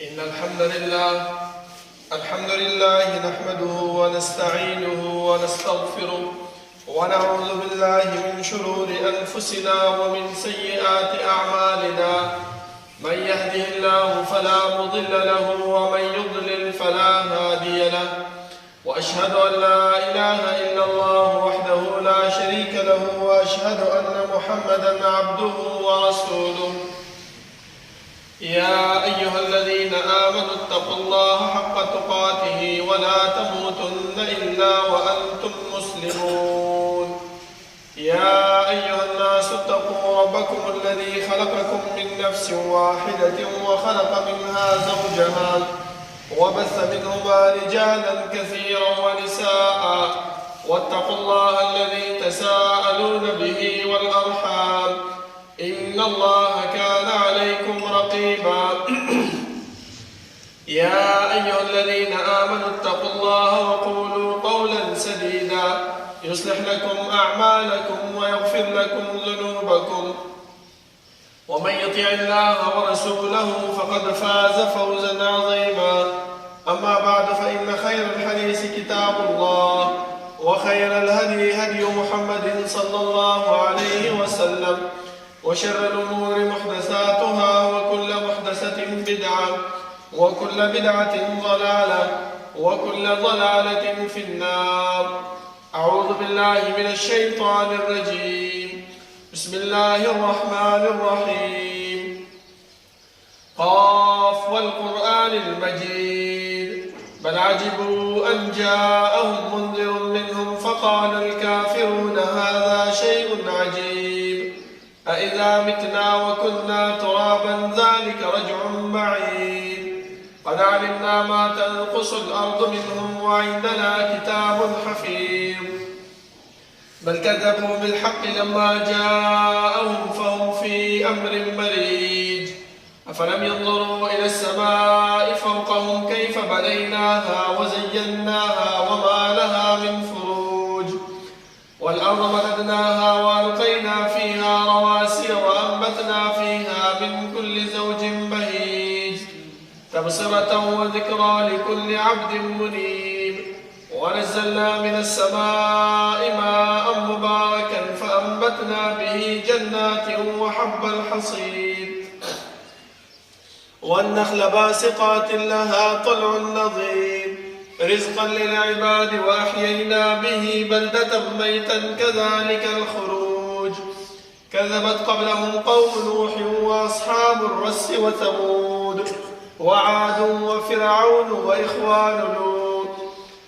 إن الحمد لله نحمده ونستعينه ونستغفره ونعوذ بالله من شرور أنفسنا ومن سيئات أعمالنا. من يهده الله فلا مضل له ومن يضلل فلا هادي له، وأشهد أن لا إله إلا الله وحده لا شريك له، وأشهد أن محمدا عبده ورسوله. يا أيها الذين آمنوا اتقوا الله حق تقاته ولا تموتن إلا وأنتم مسلمون. يا أيها الناس اتقوا ربكم الذي خلقكم من نفس واحدة وخلق منها زوجها وبث منهما رجالا كثيرا ونساء، واتقوا الله الذي تساءلون به والأرحام، إن الله كان عليكم رقيبا. يا أيها الذين آمنوا اتقوا الله وقولوا قولا سديدا يصلح لكم أعمالكم ويغفر لكم ذنوبكم، ومن يطع الله ورسوله فقد فاز فوزا عظيما. أما بعد، فإن خير الحديث كتاب الله، وخير الهدي هدي محمد صلى الله عليه وسلم، وشر الأمور محدثاتها، وكل محدثة بدعة، وكل بدعة ضلالة، وكل ضلالة في النار. أعوذ بالله من الشيطان الرجيم. بسم الله الرحمن الرحيم. قاف والقرآن المجيد، بل عجبوا أن جاءهم منذر منهم فقال الكافرون هذا شيء عجيب، أإذا متنا وكنا ترابا ذلك رجع بعيد، قد علمنا ما تنقص الأرض منهم وعندنا كتاب حفيظ. بل كذبوا بالحق لما جاءهم فهم في أمر مريج. أفلم ينظروا إلى السماء فوقهم كيف بنيناها وزيناها وما لها من فروج، والأرض مددناها وألقينا فيها رواسي وأنبتنا فيها من كل زوج بهيج، تبصرة وذكرى لكل عبد منيب. ونزلنا من السماء ماء مباركا فأنبتنا به جنات وحب الحصيد، والنخل باسقات لها طلع نضيد، رزقا للعباد، وأحيينا به بلدة ميتا كذلك الخروج. كذبت قبلهم قوم نوح وأصحاب الرس وثمود وعاد وفرعون وإخوان لوط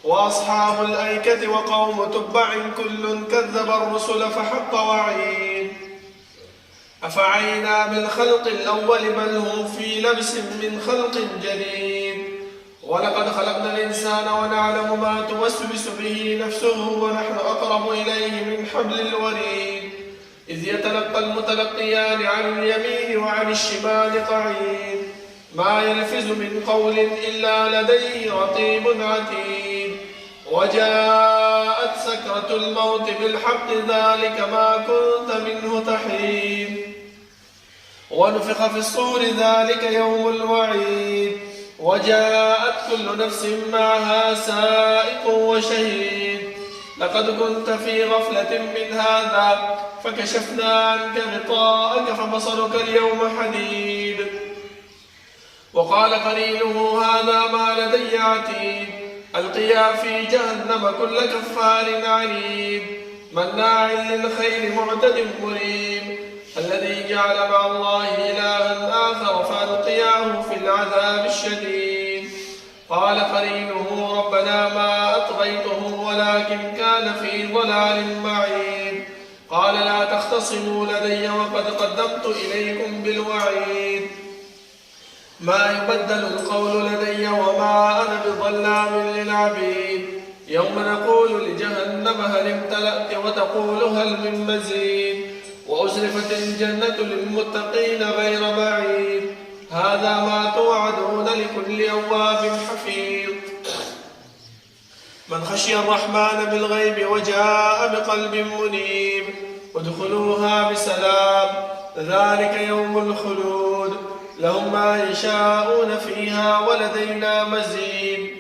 وأصحاب الأيكة وقوم تبع كل كذب الرسل فحق وعيد. أفعينا بالخلق الأول بل هم في لبس من خلق جديد، ولقد خلقنا الإنسان ونعلم ما توسوس به نفسه ونحن أقرب إليه من حبل الوريد، إذ يتلقى المتلقيان عن اليمين وعن الشمال قعيد، ما يلفظ من قول إلا لديه رقيب عتيد. وجاءت سكرة الموت بالحق ذلك ما كنت منه تحيد، ونفخ في الصور ذلك يوم الوعيد، وجاءت كل نفس معها سائق وشهيد. لقد كنت في غفلة من هذا فكشفنا عنك غطاءك فبصرك اليوم حديد. وقال قرينه هذا ما لدي عتيد، ألقيا في جهنم كل كفار عنيد، مناع للخير معتد مريب، الذي جعل مع الله إلها آخر فألقياه في العذاب الشديد. قال قرينه ربنا ما أطغيته ولكن كان في ضلال بعيد. قال لا تختصموا لدي وقد قدمت إليكم بالوعيد، ما يبدل القول لدي وما أنا بظلام للعبيد. يوم نقول لجهنم هل امتلأت وتقول هل من مزيد، وأزلفت الجنة للمتقين غير بعيد. هذا ما توعدون لكل أواب حفيظ. من خشي الرحمن بالغيب وجاء بقلب منيب ادخلوها بسلام، ذلك يوم الخلود. لهم ما يشاءون فيها ولدينا مزيد.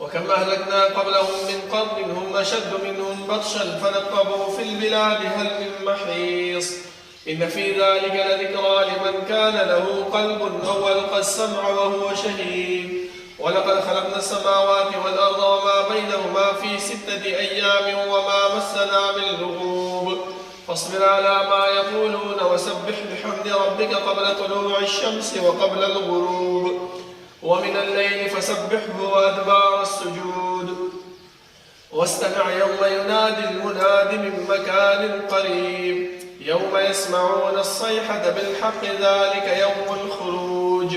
وكم أهلكنا قبلهم من قرن هم أشد منهم بطشا فنقبوا في البلاد هل من محيص. إن في ذلك لذكرى لمن كان له قلب أو ألقى السمع وهو شهيد. ولقد خلقنا السماوات والأرض وما بينهما في 6 أيام وما مسنا من لغوب. فاصبر على ما يقولون وسبح بحمد ربك قبل طلوع الشمس وقبل الغروب ومن الليل فسبحه وأدبار السجود. واستمع يوم ينادي المناد من مكان قريب يوم يسمعون الصيحة بالحق ذلك يوم الخروج.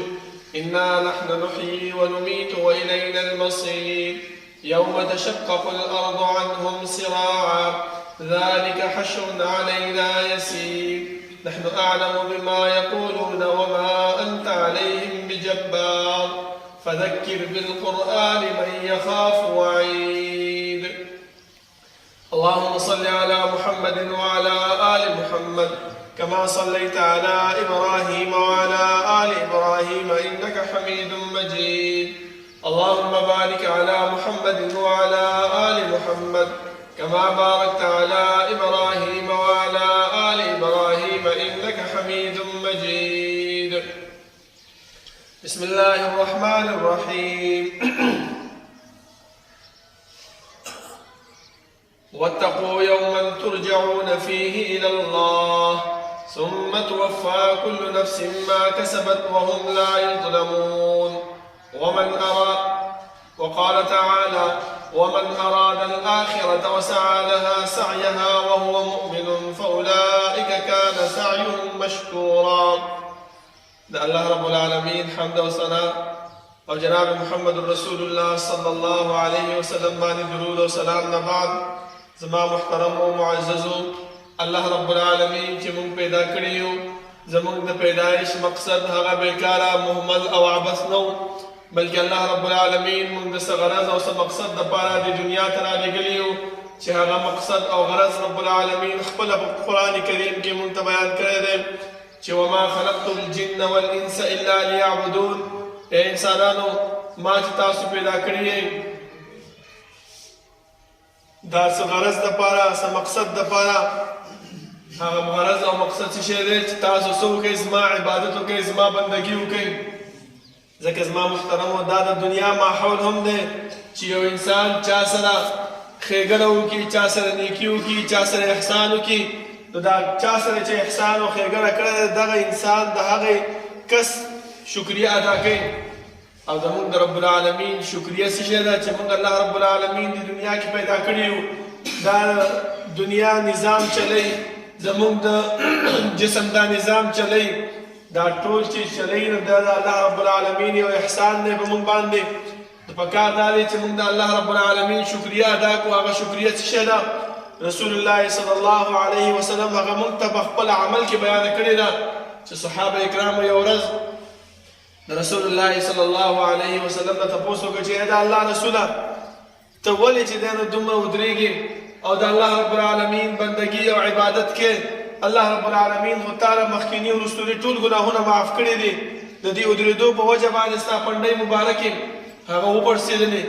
إنا نحن نحيي ونميت وإلينا المصير. يوم تشقق الأرض عنهم سراعا ذلك حشر علينا يسير. نحن أعلم بما يقولون وما أنت عليهم بجبار فذكر بالقرآن من يخاف وعيد. اللهم صل على محمد وعلى آل محمد كما صليت على إبراهيم وعلى آل إبراهيم إنك حميد مجيد. اللهم بارك على محمد وعلى آل محمد كما باركت على إبراهيم وعلى آل إبراهيم إنك حميد مجيد. بسم الله الرحمن الرحيم. واتقوا يوما ترجعون فيه إلى الله ثم توفى كل نفس ما كسبت وهم لا يظلمون. وقال تعالى ومن أراد الآخرة وسعى لها سعيها وهو مؤمن فأولئك كان سعيهم مشكورا. ده الله رب العالمين حمد وثناء او جناب محمد رسول الله صلى الله عليه وسلم باندې درود او سلام نه بعد زما محترم او معزز الله رب العالمین چې مونږ پیدا کړیو زمونږ د پیدایش مقصد هغه بیکاره مهمل او عبث نو بلکې الله رب العالمین مونږ د څه غرض او څه مقصد دپاره د دنیا ته رالیږلي یو چې هغه مقصد او غرض رب العالمین خپله په قرآن کریم کې مونږ ته بیان کړی دی چې وما خلقت الجن والانس الا ليعبدون. اے انسانانو ما چې تاسو پیدا کړی یې دا څه غرض دپاره څه مقصد دپاره هغه غرض او مقصد څه شی دی چې تاسو څه وکئ زما عبادت وکئ زما بندګي وکئ. ځکه زما محترمو دا د دنیا ماحول هم دی چې یو انسان چا سره ښېګڼه وکړي چا سره نیکي وکړي چا سره احسان وکړي نو دا چا سره چې احسان او ښېګڼه کړې ده دغه انسان د هغې کس شکریه ادا کوي او زمونږ د رب العالمین شکریه څه شی ده چې موږ الله رب العالمین د دنیا کې پیدا کړي یو دا دنیا نظام چلی زمونږ د جسم دا نظام چلی دا ټول چې چلی نو دا د الله رب العالمین یو احسان دی په موږ باندې د پکار دا دی چې موږ د الله رب العالمین شکریه ادا کړو. هغه شکریه څه شی ده رسول الله صلی الله علیه وسلم هغه موږ ته په خپل عمل کې بیان کړې ده چې صحابه کرامو یو ورځ د رسول الله صلی الله علیه وسلم نه تپوس وکړه چې دا الله رسوله ته ولې چې دی نو دومره ودرېږي او د الله رب العالمین بندګي او عبادت کې الله رب العالمین خو تا له مخکیني او وروستوني ټول ګناهونه معاف کړي دي د دې ودرېدو په وجه باندې ستا پنډۍ مبارکې هغه وپړسېدلې.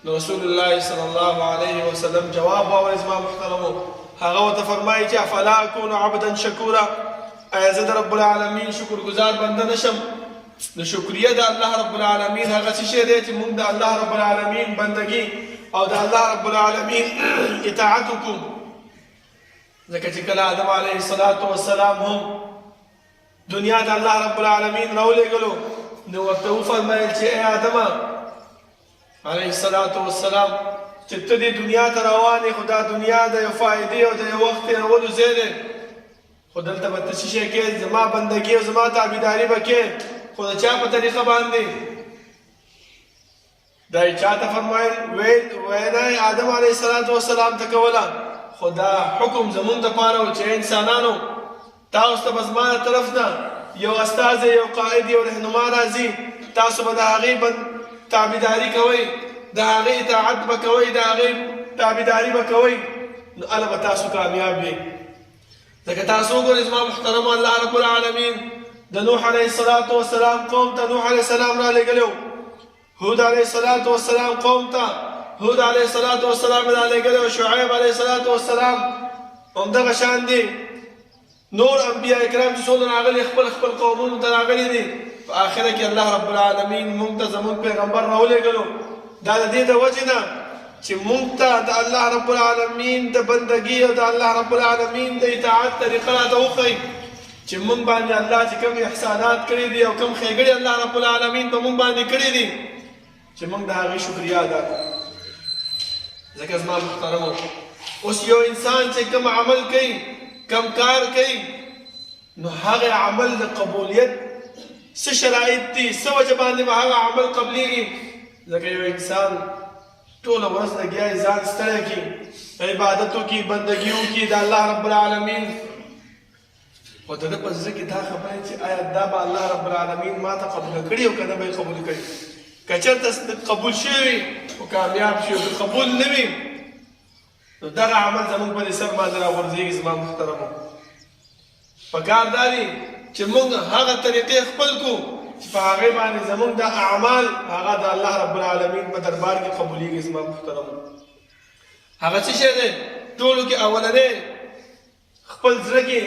نو رسول الله صلی الله علیه وسلم جواب واورئ زما محترمو هغه ورته فرمایي چې افلا اکون عبدا شکورا ایا زه د رب العالمین شکرګزار بنده نشم. د شکریه د الله رب العالمین هغه څه شی دی چې موږ د الله رب العالمین بندګي او د الله رب العالمین اطاعت وکړو. ځکه چې کله آدم علیه الصلاة والسلام هم دنیا د الله رب العالمین راولېږلو نو ورته وفرمیل چې ای آدمه علیه الصلاة والسلام چې ته دې دنیا ته روان یې خو دا دنیا د یو فایدې او د یو وخت تېرولو ځای دی خو دلته به ته څه شی کوې زما بندګي او زما تابعداري به کوې خو د چا په طریقه باندې دا یې چا ته فرمایل وینا یې آدم علیه الصلاة والسلام ته کوله خو دا حکم زمونږ دپاره و چې انسانانو تاسو ته به زما د طرف نه یو استازی یو قائد یو رهنما راځي تاسو به د هغې تابعداري کوئ د هغې اطاعت به کوئ د هغې تابعداري به کوئ نو هله به تاسو کامیاب وئ. ځکه تاسو وګورئ زما محترمو الله رب العالمین د نوح علیه السلام قوم ته نوح علیه السلام را لېږلی هود علیه السلام قوم ته هود علیه السلام را لېږلی شعیب علیه السلام همدغه شان دي نور انبیاء کرام چې څومره راغلي خپل خپل قومونو ته راغلي دي په آخره کې الله رب العالمین موږ ته زموږ پیغمبر راولېږلو دا د دې د وجې نه چې موږ ته د الله رب العالمین د بندګي او د الله رب العالمین د اطاعت طریقه راته وښیي چې موږ باندې الله چې کوم احسانات کړي دي او کوم ښېګړې الله رب العالمین په موږ باندې کړي دي چې موږ د هغې شکریا ادا کړو ځکه زما محترمو اوس یو انسان چې کوم عمل کوي کم کار کوي نو هغه عمل د قبولیت څه شرایط دي څه وجه باندې به هغه عمل قبلیږي ځکه یو انسان ټوله ورځ لګیا یې ځان ستړی کړي عبادت وکړي بندګي وکړي د الله رب العالمین خو د ده په زړه کې دا خبره چې آیا دا به الله رب العالمین ما ته قبوله کړي او که نه به یې قبول کړي که چېرته قبول شوي او کامیاب شي او که قبول نه وي نو دغه عمل زموږ په دې سر باندې راغورځېږي زما محترمو پکار دا دي چې موږ هغه طریقې خپل کړو چې په هغې باندې زموږ د اعمال هغه د الله رب العالمین په دربار کې قبولیږي زما محترمو هغه څه شی دی ټولو کې اولنی خپل زړه کې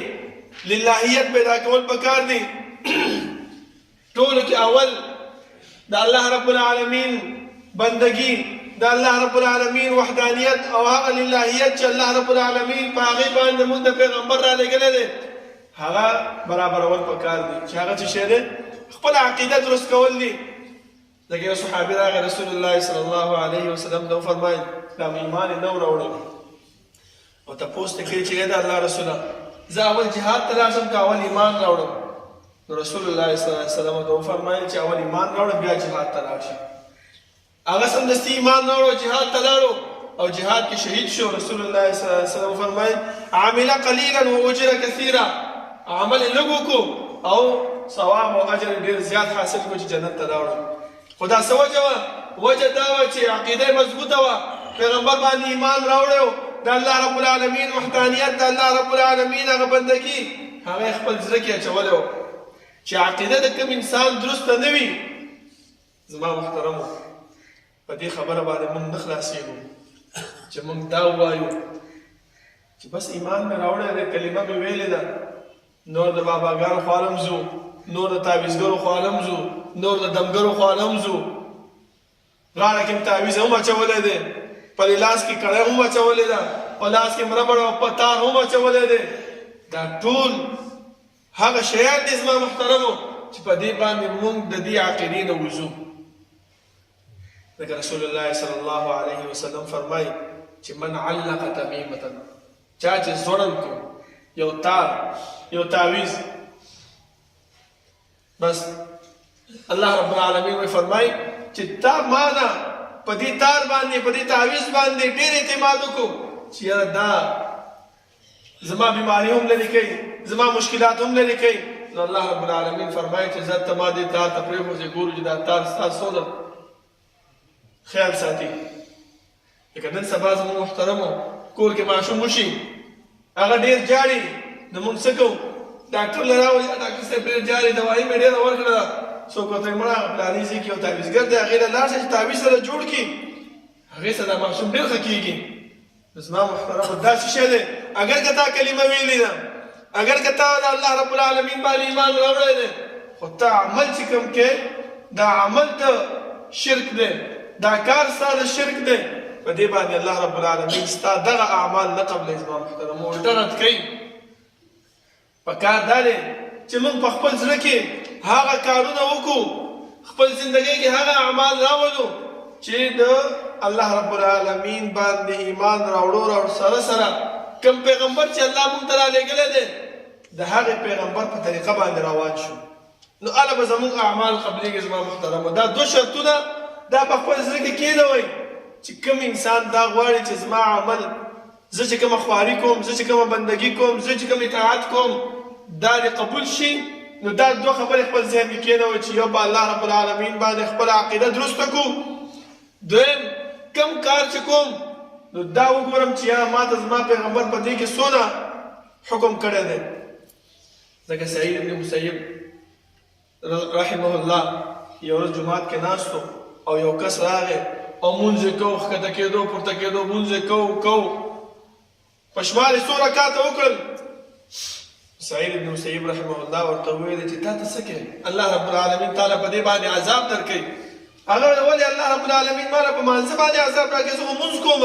للهیت پیدا کول پکار دي ټولو کې اول د الله رب العالمین بندګي د الله رب العالمین وحدانیت او هغه للهیت چې الله رب العالمین په هغې باندې موږ د پیغمبر را لېږلی دی هغه برابرول پکار دي چې هغه څه شی دی خپل عقیده درست کول دي ځکه یو صحابي راغی رسول الله صلی الله علیه وسلم ته وفرمایل دا ایمان یې نه و راوړی او تپوس ترې کړي چې د الله رسوله زه اول جهاد ته راشم که اول ایمان راوړم نو رسول الله صلی الله علیه وسلم ته وفرمایل چې اول ایمان راوړه بیا جهاد ته لاړ شي هغه سمدستي ایمان راوړو جهاد ته لاړو او جهاد کې شهید شو رسول الله صلی الله علیه وسلم وفرمایل عمل قلیلا واجر کثیرا عمل یې لږ وکړو او ثواب او اجر ډېر زیات حاصل کړو چې جنت ته لاړو خو دا څه وجه وه وجه دا وه چې عقیده یې مضبوطه وه پیغمبر باندې ایمان راوړی و د الله رب العالمین وحدانیت د الله رب العالمین هغه بندګي هغه یې خپل زړه کې اچولی و چې عقیده د کوم انسان درسته نه وي زما محترمو په دې خبره باندې موږ نه خلاصېږو چې موږ دا ووایو چې بس ایمان مې راوړی دی کلمه مې ویلې ده نور د باباګانو خوا هم ځو نور د تعویزګرو خوا هم ځو نور د دمګرو خوا هم ځو غاړه کې م تعویز هم اچولی دی په لاس کې کړی هم اچولی ده په لاس کې مربړ او په تار هم اچولی دی دا ټول هغه شیان دي زما محترمو چې په دې باندې موږ د دې عقیدې نه وځو ځکه رسول الله صلی الله علیه وسلم فرمایي چې من علق تمیمة چا چې ځوړند کړو یو تار یو تعویز بس الله رب العالمین فرمایي چې تا مانا په دې تار باندې په دې تعویز باندې ډېر اعتماد وکړو چې یاره دا زما بیماری هم لرې کوي زما مشکلات هم لرې کوي نو الله رب العالمین فرمایي چې زه ته ما دې تار ته پرېښودې ګورو چې دا تار ستا څونه خیال ساتي لکه نن سبا زموږ محترمو کور کې ماشوم وشي هغه ډېر جاړي نو موږ څه کوو ډاکټر له راولي ډاکټر صاحب ډېر جاړي دوایي مې ډېره ورکړه ده څوک ورته وایي مړه پلاني ځای کې یو تعویزګر دی هغې له لاړ شه چې تعویز سره جوړ کړي هغې سره دا ماشوم ډېر ښه کېږي زما محترمو دا څه شی دی اگر که تا کلمه ویلې ده اگر که تا د الله رب العالمین باندې ایمان راوړی دی خو تا عمل چې کوم کې دا عمل ته شرک دی دا کار ستا د شرک دی په دې باندې الله رب العالمین ستا دغه اعمال نه قبلوي زما محترمو الټه رد کوي پکار دا دی چې موږ په خپل زړه کې هغه کارونه وکړو خپل زندګۍ کې هغه اعمال راولو چې د الله رب العالمین باندې ایمان راوړو سره سره کوم پیغمبر چې الله موږ ته رالیږلی دی د هغې پیغمبر په طریقه باندې روان شو نو هله به زموږ اعمال قبلیږي زما محترمو دا دو شرطونه دا په خپل زړه کې کېنوئ چې کوم انسان دا غواړي چې زما عمل زه چې کومه خواري کوم زه چې کومه بندګي کوم زه چې کوم اطاعت کوم دا دې قبول شي نو دا دوه خبرې خپل ذهن کې کېنوئ چې یو په الله رب العالمین باندې خپله عقیده درسته کړو دویم کم کار چې کوم نو دا وګورم چې یا ما ته زما پیغمبر په دې کې څونه حکم کړی دی ځکه سعید ابن مسیب رحمه الله یو ورځ جومات کې ناستو او یو کس راغی او مونځ یې کوو ښکته کېدو پورته کېدو مونځ یې کوو په شمال یې څو رکعته وکړل. سعید بن مسیب رحمه الله ورته وویل چې تا ته څه کوې؟ الله رب العالمین تعالی په دې باندې عذاب درکوي. هغه ولې الله رب العالمین ما له په مانځه باندې عذاب راکوي؟ زه خو مونځ کوم.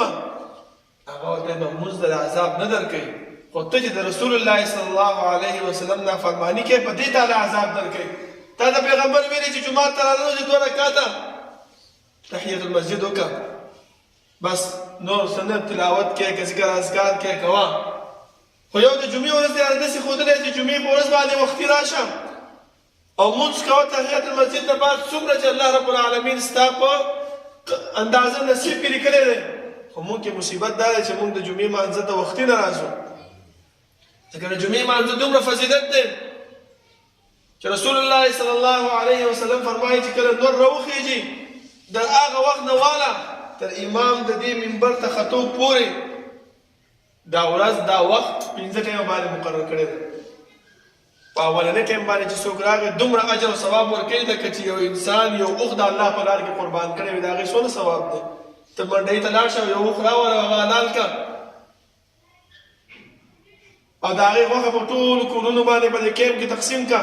هغه ورته نو مونځ د عذاب نه درکوي، خو ته چې د رسول الله صلی الله علیه وسلم نافرماني کوې په دې تعالی عذاب درکوي. تا د پیغمبر ویلي چې جومات ته راننوځې 2 رکعته تحیت المسجد وکړه، بس نور سنت تلاوت کې که ذکر اذکار کې کوه. خو یو د جمعې ورځ دی داسې ښودلی چې جمعې په ورځ باندې وختي راشه او مونځ کوه تحیت المسجد نه بعد څومره چې الله رب العالمین ستا په اندازه نصیب کې لیکلی دی. خو مونږ کې مصیبت دا دی چې مونږ د جمعې مانځه ته وختي نه راځو، ځکه د جمعې مانځه دومره فضیلت دی چې رسول الله صلی الله علیه وسلم فرمایي چې کله نور راوخیږي د هغه وخت نه واله تر امام د دې منبر ته ختو پورې دا ورځ دا وخت 15 ټیمه باندې مقرر کړی دی. په اولنۍ ټیم باندې چې څوک راغی دومره اجر او ثواب ورکوي لکه چې یو انسان یو اوښ د الله په لار کې قربان کړی وي، د هغې څونه ثواب دی. ته منډۍ ته لاړ شه او یو اوښ راوړه هغه حلال کړه او د هغې غوښه په ټولو کورونو باندې په دې کیمپ کې تقسیم کړه،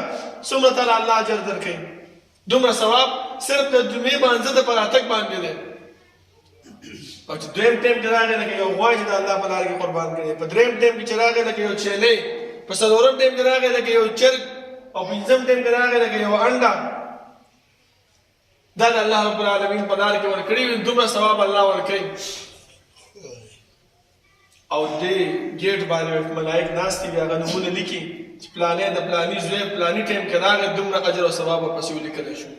څومره تعالی الله اجر درکوي. دومره ثواب صرف د جمعې مانځه ته په راتګ باندې دی. او چې دویم ټیم کې راغی لکه یو غوا چې د الله په لار کې قربان کړي، په دریم ټیم کې چې راغی لکه یو چیلۍ، په څلورم ټیم کې راغی لکه یو چرګ، او پنځم ټیم کې راغی لکه یو انډه. دا د الله رب العالمین په لار کې ورکړي وي، دومره ثواب الله ورکوي. او دې ګیټ باندې ملائک ناست دي، هغه نومونه لیکي چې پلانې د پلاني زوی پلاني ټیم کې راغی دومره اجر او ثواب ورپسې ولیکلی شو.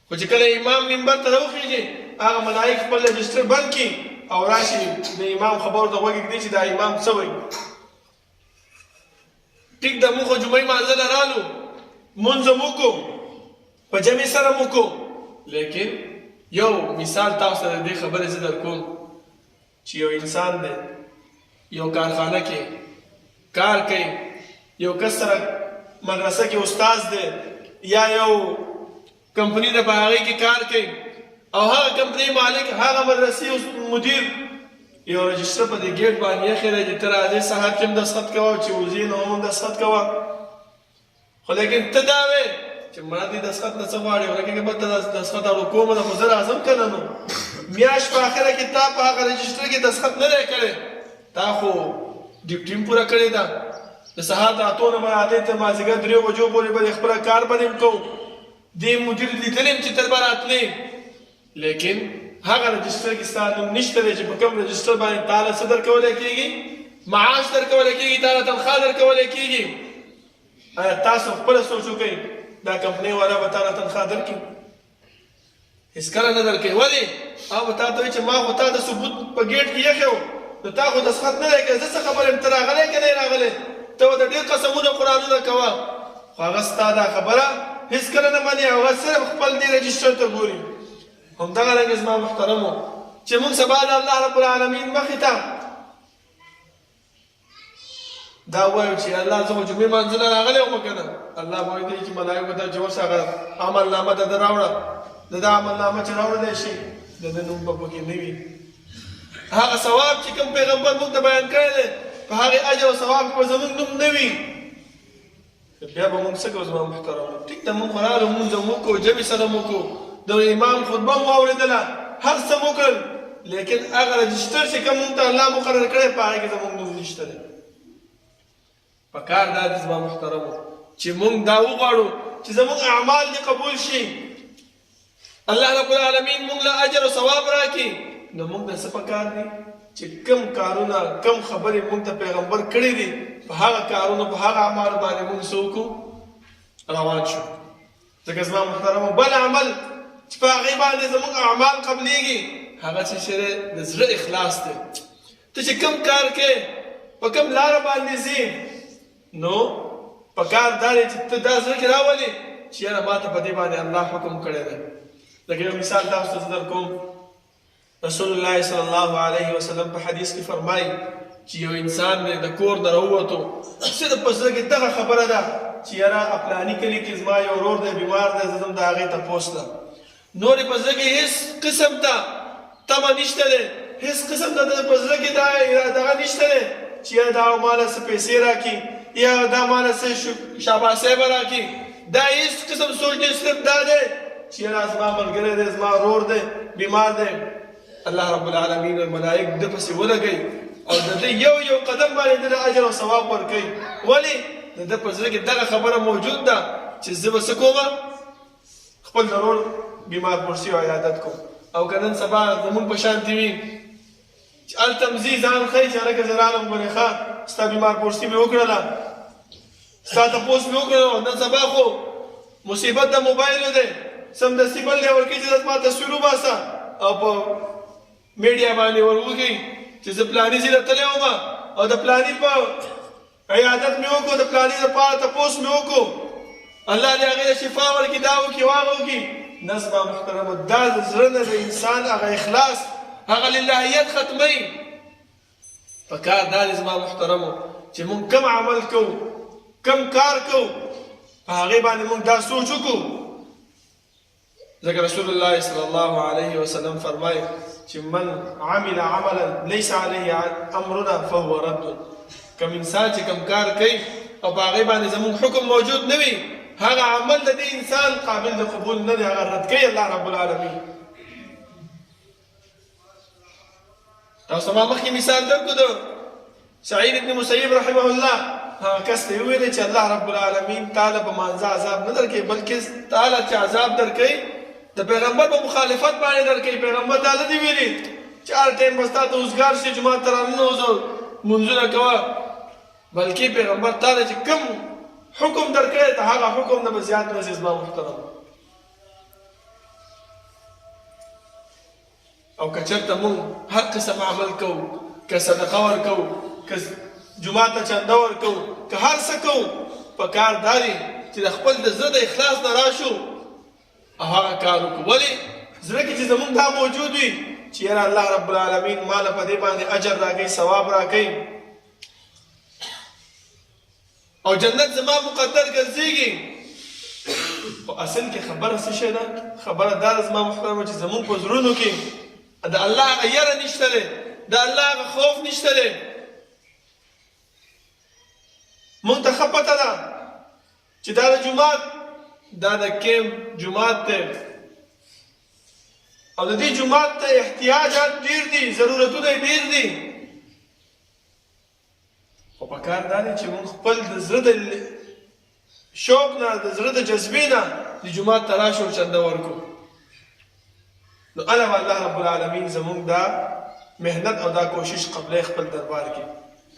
خو چې کله امام منبر ته راوخیږي هغه ملائک خپل رجسټر بند کړي او راشي د امام خبرو ته غوږ ږدي چې دا امام څه وایي. ټیک ده موږ خو جمعې مانځه له رالو مونځ هم وکړو په جمع سره مو وکړو، لیکن یو مثال تاسو ته د دې خبرې زه در کوم چې یو انسان دی یو کارخانه کې کار کوي، یو کس سره مدرسه کې استاد دی یا یو کمپنی د په هغې کې کار کوي او هغه کمپنۍ مالک هغه مدرسې مدیر یو رجسټر په دې ګیټ باندې ایښی دی چې ته راځې سهار کې هم دستخط کوه چې وځې نو هم دستخط کوه. خو لیکن ته دا وې چې ما دې دستخط نه څه غواړې ولکه به ته دستخط اړو کومه ده خو زه راځم که نه. نو میاشت په اخره کې تا په هغه رجسټر کې دستخط نه دی کړی، تا خو ډیوټي هم پوره کړې ده. د سهار د 8 نه به راتې تر مازدیګر 3 بجو پورې به خپله کار به دې هم کوو. دې مدیر لیدلی یم چې تر به راتلې، لیکن هغه رجسټر کې ستا نوم نشته دی چې په کوم رجسټر باندې تعالی څه درکولی کېږي؟ معاش درکولی کېږي، تعالی تنخوا درکولی کېږي. آیا تاسو خپله سوچ وکئ دا کمپنۍ والا به تعالی تنخوا درکړي؟ هېڅکله نه درکوي. ولې؟ هغه به تا ته وایي چې ما خو تا د ثبوت په ګیټ کې ایښی و، نو تا خو دستخط نه دی کړی، زه څه خبر یم ته راغلی که نه یې راغلی؟ ته ورته ډېر قسمونه قرآنونه کوه، خو هغه ستا دا خبره هېڅکله نه مني، هغه صرف خپل دې رجسټر ته ګوري. همدغه رنګه زما محترمو چې موږ سبا د الله رب العالمین مخې ته دا وایو چې الله زه خو جمعې مانځه نه راغلی وم که نه، الله به وایي چې ملایکو ته چې ورشه هغه عملنامه د ده راوړه، د ده عملنامه چې راوړلی شي د ده نوم به پکې نه وي. هغه ثواب چې کوم پیغمبر موږ ته بیان کړی دی په هغې اجر او ثواب کې به زموږ نوم نه وي. بیا به موږ څه کوو زما محترمو؟ ټیک ده موږ خو راغلو مونځ هم وکړو، جمعې سره مو وکړو، د امام خطبه مو واورېدله، هر څه مو وکړل، لیکن هغه رجسټر چې کوم موږ ته الله مقرر کړی په هغې کې زموږ نوم نشته دی. پکار دا دی زما محترمو چې موږ دا وغواړو چې زموږ اعمال دې قبول شي، الله رب العالمین موږ له اجر او ثواب راکړي. نو موږ ته څه پکار دي چې کم کارونه کم خبرې موږ ته پیغمبر کړي دي په هغه کارونو په هغه اعمالو باندې موږ څه وکړو؟ روان شو. ځکه زما محترمو بل عمل چې په هغې باندې زموږ اعمال قبلیږي هغه څه چې دی د زړه اخلاص دی. ته چې کم کار کوې په کم لاره باندې ځې نو پکار دا دی چې ته دا زړه کې راولې چې یاره ما ته په دې باندې الله حکم کړی دی. لکه یو مثال تاسو ته زه در کوم، رسول الله صلی الله علیه وسلم په حدیث کې فرمایي چې یو انسان دی د کور نه راووتو، صرف په زړه کې دغه خبره ده چې یاره فلاني کلي کې زما یو ورور دی بیمار دی زه ځم د هغې تپوس ته نورې په زړه کې هېڅ قسم ته تمه نشته دی هېڅ قسم ته په زړه کې دغه نشته دی چې یاره دا ماله څه پیسې راکړي یا دا ماله څه شاباسۍ به راکړي دا هېڅ قسم سوچ دی صرف دا دی چې یاره زما ملګری دی زما ورور دی بیمار دی الله رب العالمین او ملائک د پسې ولګوي او د ده یو قدم باندې د اجر او ثواب ورکوي ولې د ده په زړه کې دغه خبره موجود ده چې زه به څه کومه خپل ضرور بیمار پرسي او عیادت کوم او که نن سبا زمونږ په شانتې وي چې هلته م ځي ځان ښایي چې هلکه زه رالم ګورې ښه ستا بیمار پرسي مې وکړله ستا تپوس مې وکړله نن سبا خو مصیبت د موبایلو دی سمدستي بل دی ورکوي چې زما تصویر وباسه او په میډیا باندې ور وښیي چې زه پلاني ځای ته تللی وم او د پلاني په عیادت مې وکړو د پلاني دپاره تپوس مې وکړو الله دې هغې ته شفا ورکړي دا وکړي واغه وکړي نه زما محترمو دا د زړه نه د انسان هغه اخلاص هغه للهیت ختموي پکار دا دی زما محترمو چې مونږ کم عمل کوو کم کار کوو په هغې باندې مونږ دا سوچ وکړو ځکه رسول الله صلی الله علیه وسلم فرمایي چې من عمل عملا لیس علیه امرنا فهو رد کم انسان چې کم کار کوي او په هغې باندې زموږ حکم موجود نه وي هغه عمل د دې انسان قابل د قبول نه دی هغه رد کوي الله رب العالمین تاسو ما مخکې مثال درکړو د سعید ابن مسیب رحمه الله هغه کس ته یې وویلې چې الله رب العالمین تعالی په مانځه عذاب نه درکوي بلکې تعالی چې عذاب درکوي د پیغمبر په مخالفت باندې درکوي پیغمبر دا نه دي ویلي چې هر ټایم به ستا ته اوزګار شي جومات ته راننوځو لمونځونه کوه بلکې پیغمبر تا ته چې کوم حکم درکړی ته هغه حکم نه به زیات نه شي زما محترم او که چېرته مونږ هر قسم عمل کوو که صدقه ورکوو که جومات ته چنده ورکوو که هر څه کوو په کار دا دی چې د خپل د زړه د اخلاص نه راشو او هغه کار وکړو ولې زړه کې چې زمونږ دا موجود وي چې یاره الله رب العالمین ماله په دې باندې اجر راکوي ثواب راکوي او جنت زما مقدر ګرځېږي خو اصل کې خبره څه شی ده خبره دا ده زما محترمه چې زمونږ په زړونو کې د الله هغه یره نشته دی د الله هغه خوف نشته دی مونږ ته ښه پته ده چې دا د جومات دا د کیمپ جومات دی او د دې جومات ته احتیاجات ډېر دي ضرورتونه یې ډېر دي خو په کار دا دی چې مونږ خپل د زړه د شوق نه د زړه د جذبې نه د جومات ته راشو چنده ورکړو نو الله به الله رب العالمین زمونږ دا محنت او دا کوشش قبلی خپل دربار کې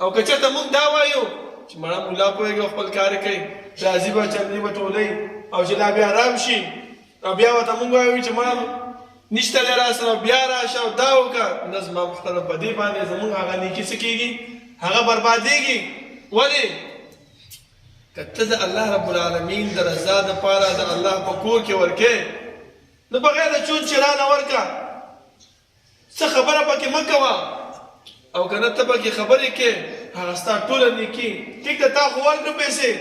او که چېرته مونږ دا وایو چې مړه ملا پوهېږي او خپل کار یې کوي راځي به چندې به ټولوي او چې لا بیا آرام شي او بیا ورته مونږ وایو چې مړه نشته دی راسره بیا راشه او دا وکړه نه زما محترم په دې باندې زمونږ هغه نیکي څه کېږي هغه بربادېږي ولې که ته د الله رب العالمین د رضا دپاره د الله په کور کې ورکې نو بغیر د چون چرانه ورکه څه خبره پکې مه کوه او که نه ته پکې خبرې کې هغه ستا ټوله نیکي ټیک ده تا خو ورکړه پیسې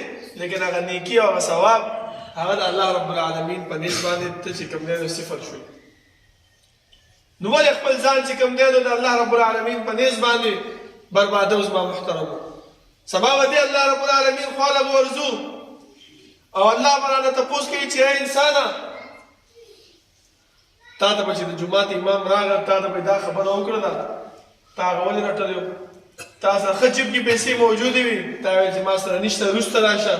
لیکن هغه نیکي او هغه ثواب هغه د الله رب العالمین په نیز باندې ته چې کوم دی نو صفر شوي نو ولې خپل ځان چې کوم دی نو د الله رب العالمین په نیز باندې برباده زما محترمو سبا به دی الله رب العالمین خواله به ورځو او الله به رانه تپوس کوي چې ای انسانه تا ته به چې د جومات امام راغی تا ته به دا خبره وکړله تا هغه ولې رټلی و تا سره ښه جیب کې پیسې موجودې وي تا ویل چې ما سره نشته وروسته راشه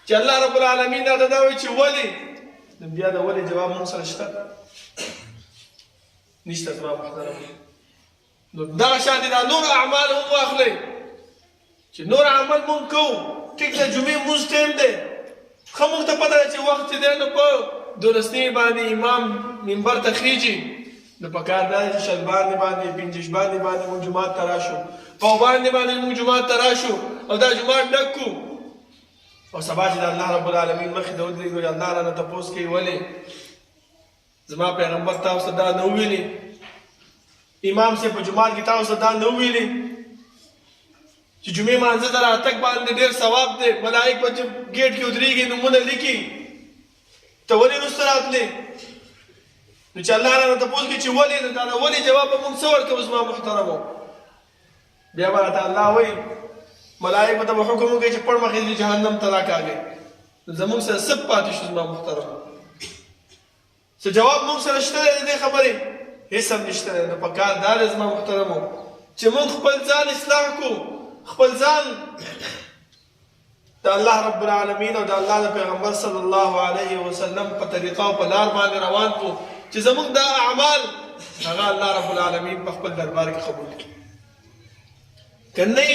چې الله رب العالمین راته دا وایي چې ولې نو بیا د ولې جواب مونږ سره شته نشته زما محترم نو دغه شانې دا نور اعمال هم واخلئ چې نور عمل مونږ کوو ټیک د جمعې مونځ ټایم دی ښه مونږ ته پته ده چې وخت چې دی نو په دولسنۍ باندې امام منبر ته خیږي نو په کار دا دی چې شلباندې باندې پنجشباندې باندې مونږ جومات ته راشو پاوباندې باندې مونږ جومات ته راشو او دا جومات ډک کړو او سبا چې د الله رب العالمین مخې ته ودرېږو الله رانه تپوس کوي ولې زما پیغمبر تاسو ته دا نه وویلې امام صاحب په جومات کې تاسو ته دا نه وویلې چې جمعې مانځه ته راتګ باندې ډېر ثواب دی، ملائک به چې ګیټ کې ودرېږي نومونه لیکي، ته ولې وروسته راتلې؟ نو چې الله رانه تپوس کوي چې ولې، نو دا د ولې جواب به موږ څه ورکوو زما محترمو؟ بیا به راته الله وایي ملائکو ته به حکم وکړي چې پړ مخې دې جهنم ته راکاږئ. نو زموږ سره څه پاتې شو زما محترمو؟ څه جواب موږ سره شته دی د دې خبرې؟ هېڅ هم نشته دی. نو پکار دا دی زما محترمو چې موږ خپل ځان اصلاح کړو، خپل ځان د الله رب العالمین او د الله د پیغمبر صلی الله علیه وسلم په طریقه او په لار باندې روان کړو چې زموږ دا اعمال هغه الله رب العالمین په خپل دربار کې قبول کړي. که نه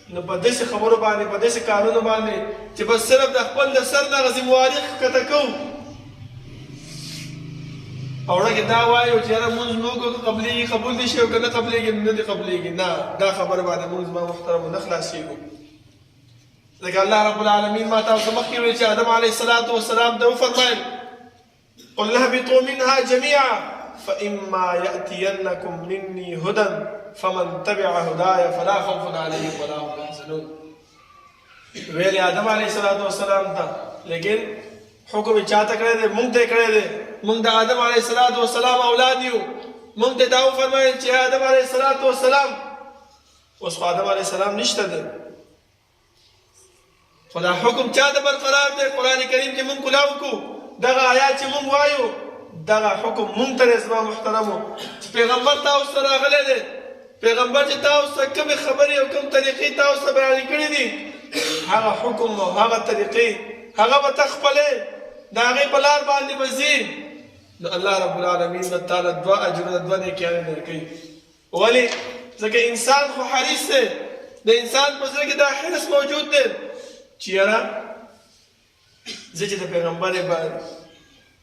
نو په داسې خبرو باندې، په داسې کارونو باندې چې بس صرف د خپل د سر نه ذمواري ښکته کوو او وړه کې دا وایو چې یاره مونځ مو وکړو، که قبلېږي قبول دې شي او که نه قبلېږي نو نه دې قبلېږي. نه، دا خبره باندې مونږ زما محترمو نه خلاصېږو. ځکه الله رب العالمین ما تاسو مخکې ویل چې آدم علیه السلام ته وفرمایل قل اهبطوا منها جميعا فإما يأتينكم مني هدى فمن تبع هداي فلا خوف عليهم ولا هم يحزنون. ویل آدم علیه السلام ته، لیکن حکم یې چاته کړی دی؟ مونږ ته یې کړی دی. مونږ د آدم علیه السلام اولاد یو. مونږ ته دا وفرمایل چې آدم علیه السلام، اوس خو آدم علیه السلام نشته دی، خو دا حکم چا ته برقرار دی؟ قرآن کریم کې مونږ کلاو کړو، دغه آیات چې مونږ وایو دغه حکم مونږ ته دی زما محترمو. چې پیغمبر تاسو ته راغلی دی، پیغمبر چې تاسو ته کومې خبرې او کوم طریقې تاسو ته بیان کړي دي، هغه حکم او هغه طریقې هغه به ته خپلې د هغې په لار باندې به ځې، نو الله رب العالمین به تا له 2 اجرونه 2 نیکیانې درکوي. ولې؟ ځکه انسان خو حریص دی، د انسان په زړه کې دا حرص موجود دی چې یاره زه چې د پیغمبر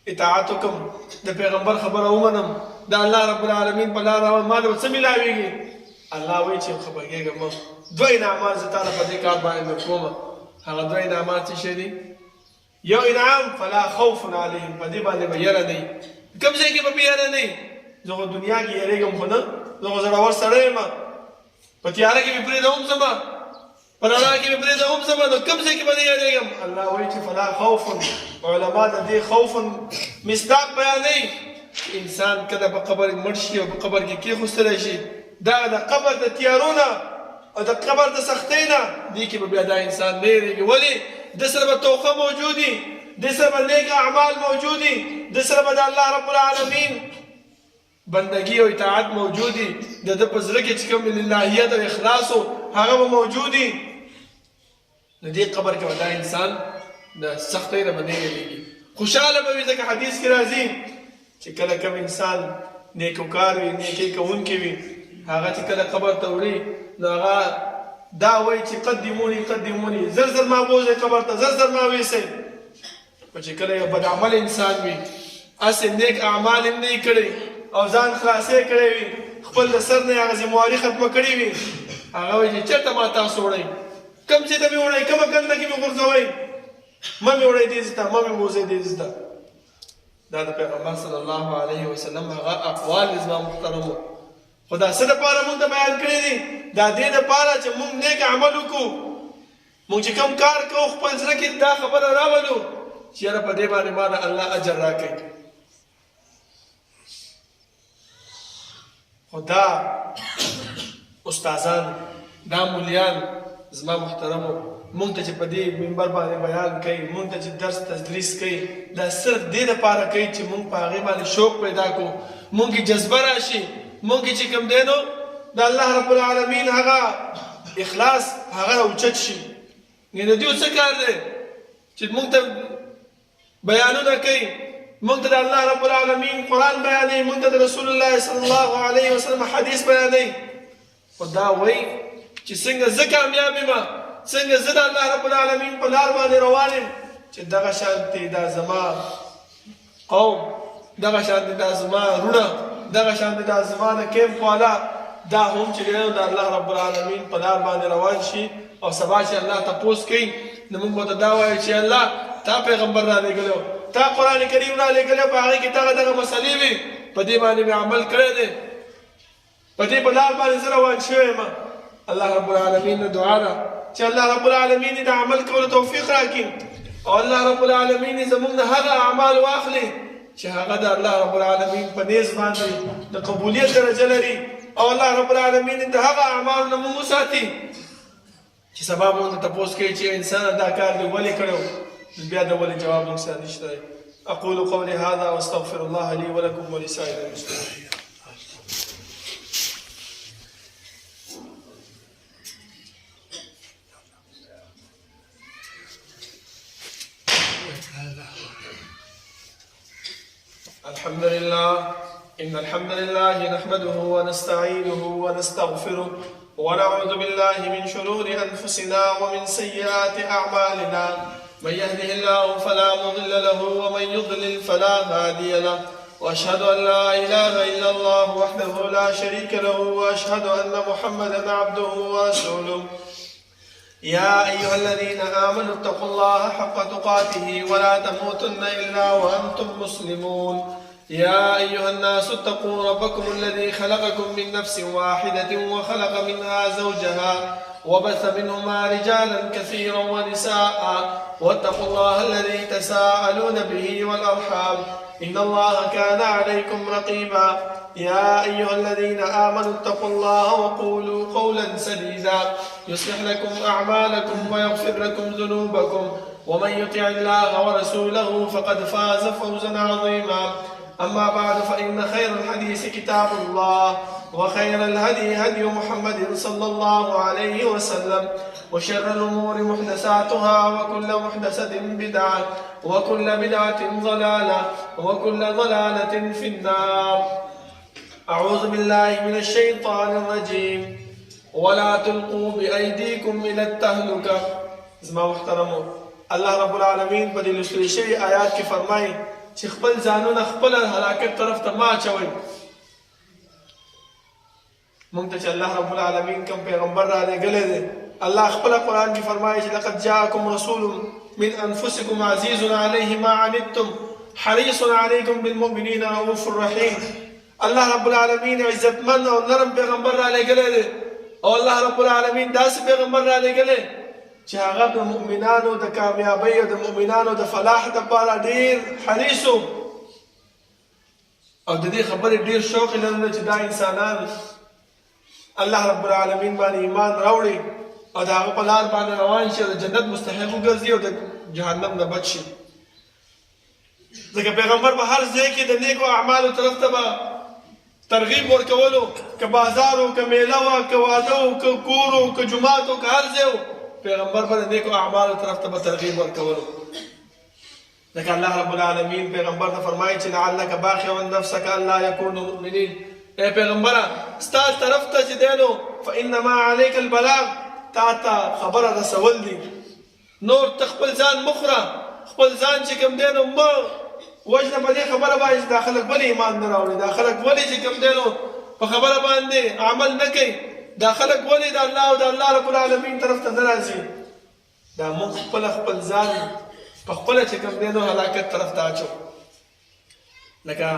اطاعت وکړم، د پیغمبر خبره ومنم، د الله رب العالمین په لار روان، ما ته به څه میلاویږي؟ الله وایي چې خفګېږه مه، 2 انعامات زه تا له په دې کار باندې درکومه. هغه 2 انعامات څه شی دي؟ یو انعام فلا خوف علیهم، په دې باندې به یره نه وي. کوم ځای کې به یره نه وي؟ زه خو دنیا کې یېرېږم خو نه، زه خو زړور سړی یم، په تیاره کې مې پرېږدوم ځمه، په رڼا کې مې پرېږدوم ځمه، نو کوم ځای کې به نه یېرېږم؟ الله وایي چې فلا خوف. علما د دې خوف مصداق بیانوي چې انسان کله په قبر مړ شي او په قبر کې کېښودلی شي، دا د قبر د تیارو نه او د قبر د سختۍ نه دې کې به بیا دا انسان نه یېرېږي. ولې؟ د سره به توقع موجود وي، د سره به نیک اعمال موجود وي، د سره به د الله رب العالمین بندگی او اطاعت موجود وي، د ده په زړه کې چې کوم للهیت او اخلاص هغه به موجود وي. نو دې قبر کې به دا انسان د سختۍ نه به نه یېرېږي، خوشحاله به وي. ځکه حدیث کې راځي چې کله کوم انسان نیکوکار وي، نیکۍ کوونکی وي، هغه چې کله قبر ته وړي نو هغه دا وایي چې قدموني، زر زر ما بوځئ قبر ته، زر زر ما ویسئ. خو چې کله یو بد عمل انسان وي، هسې نیک اعمال هم نه یې کړی او ځان خلاصې کړی وي، خپل د سر نه یې هغه ذمواري ختمه کړې وي، هغه وایي چې چېرته ما تاسو وړئ، کوم ځای ته مې وړئ، کومه کنده کې مې غورځوئ، مه مې وړئ دې ځای ته، مه مې بوځئ دې ځای ته. دا د پیغمبر صلی الله علیه وسلم هغه اقوال دي زما محترمو. خو دا څه دپاره مونږ ته بیان کړي دي؟ دا دې دپاره چې مونږ نیک عمل وکړو، مونږ چې کوم کار کوو خپل زړه کې دا خبره راولو چې یاره په دې باندې ما نه الله اجر راکوي. خو دا استادان، دا مولیان زما محترمو مونږ ته چې په دې منبر باندې بیان کوي، مونږ ته چې درس تدریس کوي، دا صرف دې دپاره کوي چې مونږ په هغې باندې شوق پیدا کړو، مونږ کې جذبه راشي، مونږ کې چې کوم دی نو د الله رب العالمین هغه اخلاص هغه اوچت شي. یعنې د دوی څه کار دی چې مونږ ته بیانونه کوي، مونږ ته د الله رب العالمین قرآن بیانوي، مونږ ته د رسول الله صلی الله علیه وسلم حدیث بیانوي. خو دا وایي چې څنګه زه کامیاب یم، څنګه زه د الله رب العالمین په لار باندې روان یم، چې دغه شانتې دا زما قوم، دغه شانتې دا زما وروڼه، دغه شانتې دا زما د کیمپ والا، دا هم چې دی نو د الله رب العالمین په لار باندې روان شي او سبا چې الله تپوس کوي نو موږ به ورته دا وایو چې الله تا پیغمبر رالیږلی، تا قرآن کریم رالیږلی، په هغې کې دغه مسلې وي، په دې باندې مې عمل کړی دی، په دې په لار باندې زه روان شوی یم. الله رب العالمین دعا ده چې الله رب العالمین د عمل کولو توفیق راکړي او الله رب العالمین زموږ نه هغه اعمال واخلي چې هغه د الله رب العالمین په نیز باندې د قبولیت درجه لري او الله رب العالمین د هغه اعمالو نه موږ وساتي چې سبا موږ ته تپوس کوي چې انسان دا کار دی ولې کړو بیا د ولې جواب موږ سره نشته. اقول قولي هذا واستغفر الله لي ولكم ولسائر المسلمين. الحمد لله إن الحمد لله نحمده ونستعينه ونستغفره ونعوذ بالله من شرور أنفسنا ومن سيئات أعمالنا من يهده الله فلا مضل له ومن يضلل فلا هادي له وأشهد أن لا إله إلا الله وحده لا شريك له وأشهد أن محمدا عبده ورسوله. يا أيها الذين آمنوا اتقوا الله حق تقاته ولا تموتن إلا وأنتم مسلمون. يا أيها الناس اتقوا ربكم الذي خلقكم من نفس واحدة وخلق منها زوجها وبث منهما رجالا كثيرا ونساء واتقوا الله الذي تساءلون به والأرحام إن الله كان عليكم رقيبا. يا أيها الذين آمنوا اتقوا الله وقولوا قولا سديدا يصلح لكم أعمالكم ويغفر لكم ذنوبكم ومن يطع الله ورسوله فقد فاز فوزا عظيما. أما بعد فإن خير الحديث كتاب الله وخير الهدي هدي محمد صلى الله عليه وسلم وشر الأمور محدثاتها وكل محدثة بدعة وكل بدعة ضلالة وكل ضلالة في النار. أعوذ بالله من الشيطان الرجيم ولا تلقوا بأيديكم إلى التهلكة. زما محترمو الله رب العالمين په دې لوستل شوي آیات کې فرمایي چې خپل ځانونه خپل هلاکت طرف ته مه اچوئ. موږ ته چې الله رب العالمین کوم پیغمبر رالېږلی دی الله خپله قرآن کې فرمایي چې لقد جاءکم رسول من انفسکم عزیز علیه ما عنتم حریص علیکم بالمؤمنین رؤوف رحیم. الله رب العالمین عزتمن او نرم پیغمبر رالېږلی دی او الله رب العالمین داسې پیغمبر رالېږلی چې هغه د مؤمنانو د کامیابۍ او د مؤمنانو د فلاح دپاره ډېر حریص او د دې خبرې ډېر شوق یې لرلو چې دا انسانان الله رب العالمین باندې ایمان راوړي او د هغه په لار باندې روان شي او د جنت مستحق وګرځي او د جهنم نه بچ شي. ځکه پیغمبر په هر ځای کې د نیکو اعمالو طرف ته به ترغیب ورکولو، که بازار و که میله وه، که واده و که کور و که جومات و که هر ځای و، پیغمبر به د نیکو اعمالو طرف ته به ترغیب ورکولو. ځکه الله رب العالمین پیغمبر ته فرمایي چې لعلک باخع نفسک الا یکونوا مؤمنین. ای پیغمبره ستا طرف ته چې دی نو فانما علیک البلاغ، تا ته خبره رسول دي، نور ته خپل ځان مه خوره، خپل ځان چې کوم دی نو مه وژنه په دې خبره باندې چې دا خلک ولې ایمان نه راوړي، دا خلک ولې چې کوم دی نو په خبره باندې عمل نه کوي، دا خلک ولې د الله او د الله رب العالمین طرف ته نه راځي. دا موږ خپل ځان په خپله چې کوم دی نو هلاکت طرف ته اچو. لکه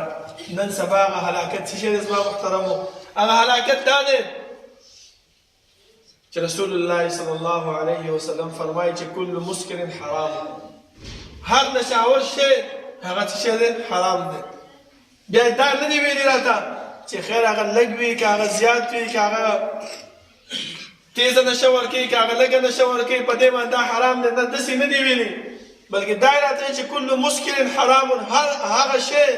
نن سبا هغه هلاکت څه شی دی زما محترمو؟ هغه هلاکت دا دی چې رسول الله صلی الله علیه وسلم فرمایي چې کل مسکر حرام، هر نشاور شی هغه څه شی دی؟ حرام دی. بیا دا نه دی ویلي راته چې خیر هغه لږ وي که هغه زیات وي که هغه تیزه نشه ورکوي که هغه لږه نشه ورکوي په دې باندې دا حرام دی. نه داسې نه دی ویلي، بلکې دا یې راته چې کل مسکر حرام، هر هغه شی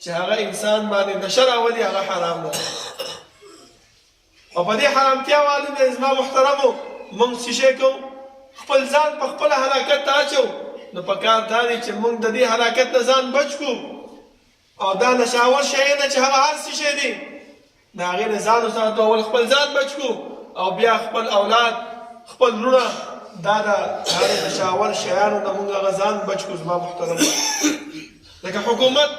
چې هغه انسان باندې نشه راولي هغه حرام دی. او په دې حرامتیا باندې زما محترمو موږ څه شی کوو؟ خپل ځان په خپله هلاکت ته اچو. نو په کار دا دی چې موږ د دې هلاکت نه ځان بچ کړو او دا نشاور شیونه چې هغه هر څه شی دی د هغې نه ځان وساتو. اول خپل ځان بچ کړو او بیا خپل اولاد، خپل وروڼه، دا د هغې نشاور شیانو نه موږ هغه ځان بچ کړو. زما محترمو لکه حکومت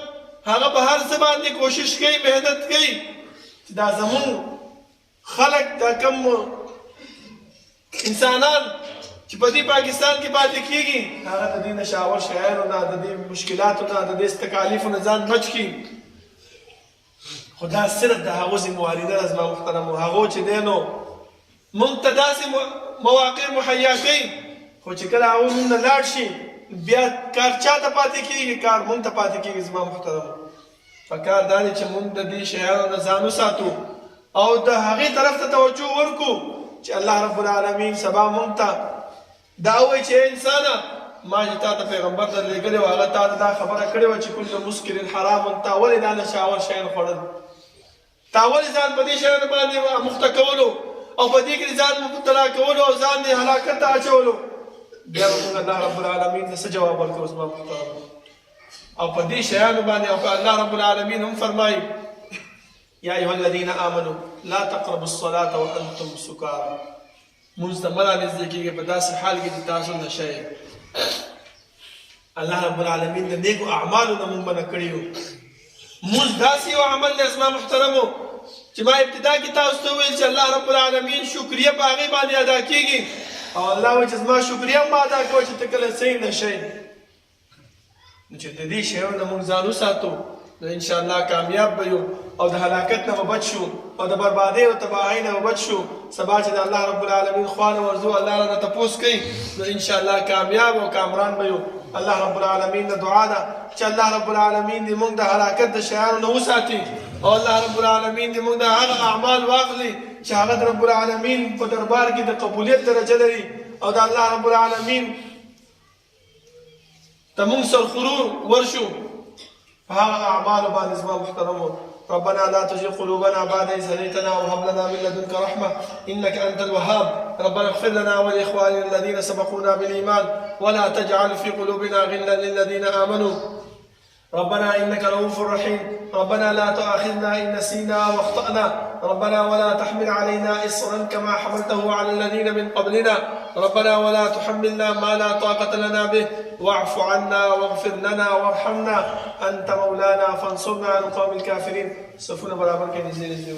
هغه په هر څه باندې کوشش کوي، محنت کوي چې دا زموږ خلک، دا کم انسانان چې په دې پاکستان کې پاتې کېږي هغه د دې نشاور شیانو نه، د دې مشکلاتو نه، د دې تکالیفو نه ځان بچ کړي. خو دا صرف د هغو ذمواري ده زما محترمو. هغو چې دی نو موږ ته داسې مواقع مهیا کوي خو چې کله هغوی موږ نه لاړ شي بیا کار چا ته پاتې کېږي؟ کار موږ ته پاتې کېږي. زما محترمو پکار دا دی چې موږ د دې شیانو نه ځان وساتو او د هغې طرف ته توجه ورکړو چې الله رب العالمین سبا موږ ته دا وایي چې انسانه ما چې تا ته پیغمبر درلېږلی و هغه تا ته دا خبره کړې وه چې کل مسکر حرام، تا ولې دا نشاور شیان خوړل؟ تا ولې ځان په دې شیانو باندې مخته کولو او په دې کې ځان مبتلا کولو او ځان دې هلاکت ته اچولو؟ بیا به موږ الله رب العالمین ته څه جواب ورکړو زما محترمو؟ او په دې شیانو باندې او الله رب العالمین هم فرمایي یا ایها الذین آمنوا لا تقربوا الصلاة وانتم سکارى، مونځ ته مه رانږدې کېږئ په داسې حال کې چې تاسو نشه یې. الله رب العالمین د نیکو اعمالو نه مونږ منع کړي یو. مونځ داسې یو عمل دی زما محترمو چې ما ابتدا کې تاسو ته وویل چې الله رب العالمین شکریه په هغې باندې ادا کېږي او الله وایي چې زما شکریه هم ادا کوه چې ته کله څه نه شئ. نو چې د دې شیانو نه مونږ ځان وساتو نو انشاءالله کامیاب به یو او د هلاکت نه به بچ شو او د بربادۍ او تباهۍ نه به بچ شو. سبا چې د الله رب العالمین خوا نه ورځو الله رانه تپوس کوي نو انشاءالله کامیاب او کامران به یو. الله رب العالمین نه دعا ده چې الله رب العالمین دې موږ د هلاکت د شیانو نه وساتي او الله رب العالمین دې موږ د هغه اعمال واخلي چې هغه د رب العالمین په دربار کې د قبولیت درجه لري او د الله رب العالمین ته موږ سرخرور ورشو په هغه اعمالو باندې. زما محترمو ربنا لا تزغ قلوبنا بعد إذ هديتنا وهب لنا من لدنك رحمة إنك أنت الوهاب. ربنا اغفر لنا ولإخواننا الذين سبقونا بالإيمان ولا تجعل في قلوبنا غلا للذين آمنوا ربنا إنك رؤوف رحيم. ربنا لا تؤاخذنا إن نسينا واخطأنا ربنا ولا تحمل علينا إصرا كما حملته على الذين من قبلنا ربنا ولا تحملنا ما لا طاقة لنا به واعف عنا واغفر لنا وارحمنا أنت مولانا فانصرنا على القوم الكافرين. صفونا برابر كنيسة